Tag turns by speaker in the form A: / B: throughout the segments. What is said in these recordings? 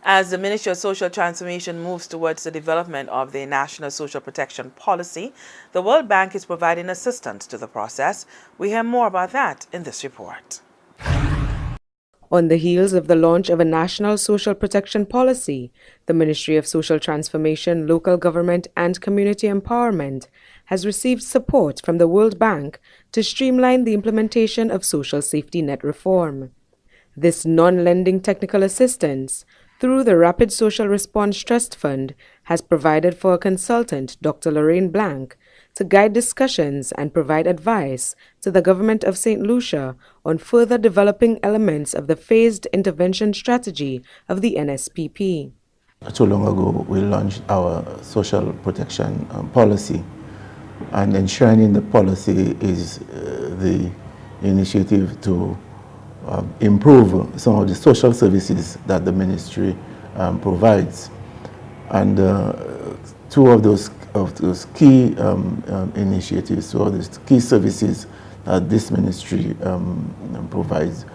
A: As the Ministry of Social Transformation moves towards the development of the National Social Protection Policy, the World Bank is providing assistance to the process. We hear more about that in this report.
B: On the heels of the launch of a national social protection policy, the Ministry of Social Transformation, Local Government and Community Empowerment has received support from the World Bank to streamline the implementation of social safety net reform. This non-lending technical assistance through the Rapid Social Response Trust Fund has provided for a consultant, Dr. Lorraine Blank, to guide discussions and provide advice to the Government of St. Lucia on further developing elements of the phased intervention strategy of the NSPP.
C: Not too long ago, we launched our social protection policy, and enshrining the policy is the initiative to improve some of the social services that the ministry provides. And two of those key initiatives, so these key services that this ministry provides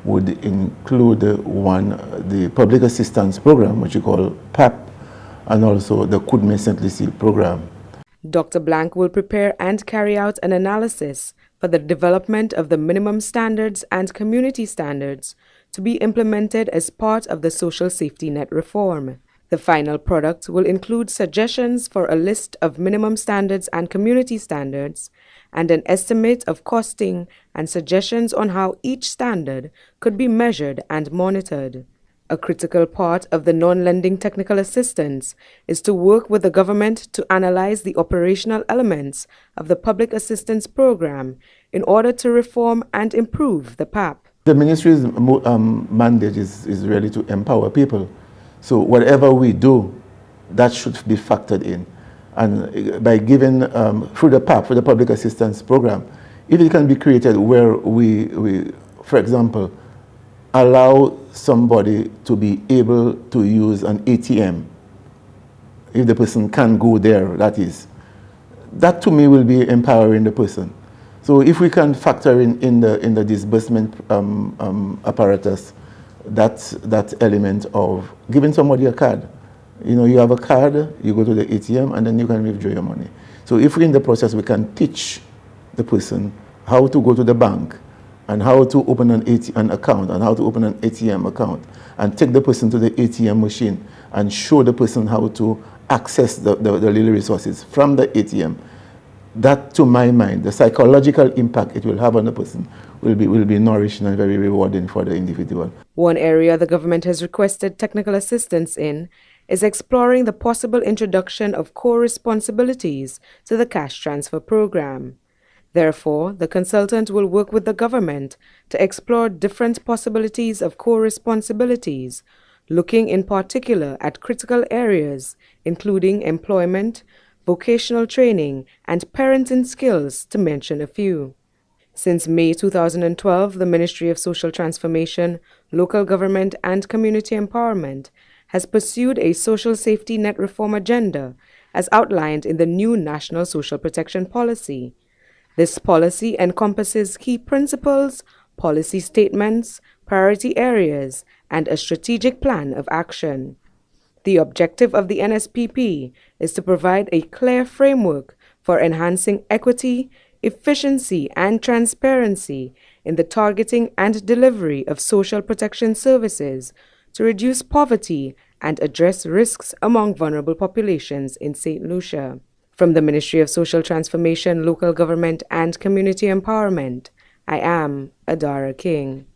C: would include one, the Public Assistance Program, which we call PAP, and also the Kudme St. Lucie program.
B: Dr. Blank will prepare and carry out an analysis for the development of the minimum standards and community standards to be implemented as part of the social safety net reform. The final product will include suggestions for a list of minimum standards and community standards and an estimate of costing and suggestions on how each standard could be measured and monitored. A critical part of the non-lending technical assistance is to work with the government to analyze the operational elements of the public assistance program in order to reform and improve the PAP.
C: The ministry's mandate is really to empower people. So whatever we do, that should be factored in. And by giving, through the PAP, through the Public Assistance Program, if it can be created where we for example, allow somebody to be able to use an ATM, if the person can go there, that to me will be empowering the person. So if we can factor in the disbursement apparatus, that element of giving somebody a card. You know, you have a card, you go to the ATM, and then you can withdraw your money. So if in the process we can teach the person how to go to the bank and how to open an account and how to open an ATM account and take the person to the ATM machine and show the person how to access the little resources from the ATM, that, to my mind, the psychological impact it will have on the person will be nourishing and very rewarding for the individual.
B: One area the government has requested technical assistance in is exploring the possible introduction of core responsibilities to the cash transfer program. Therefore, the consultant will work with the government to explore different possibilities of core responsibilities, looking in particular at critical areas, including employment, vocational training, and parenting skills, to mention a few. Since May 2012, the Ministry of Social Transformation, Local Government and Community Empowerment has pursued a social safety net reform agenda as outlined in the new National Social Protection Policy. This policy encompasses key principles, policy statements, priority areas, and a strategic plan of action. The objective of the NSPP is to provide a clear framework for enhancing equity, efficiency, and transparency in the targeting and delivery of social protection services to reduce poverty and address risks among vulnerable populations in St. Lucia. From the Ministry of Social Transformation, Local Government and Community Empowerment, I am Adara King.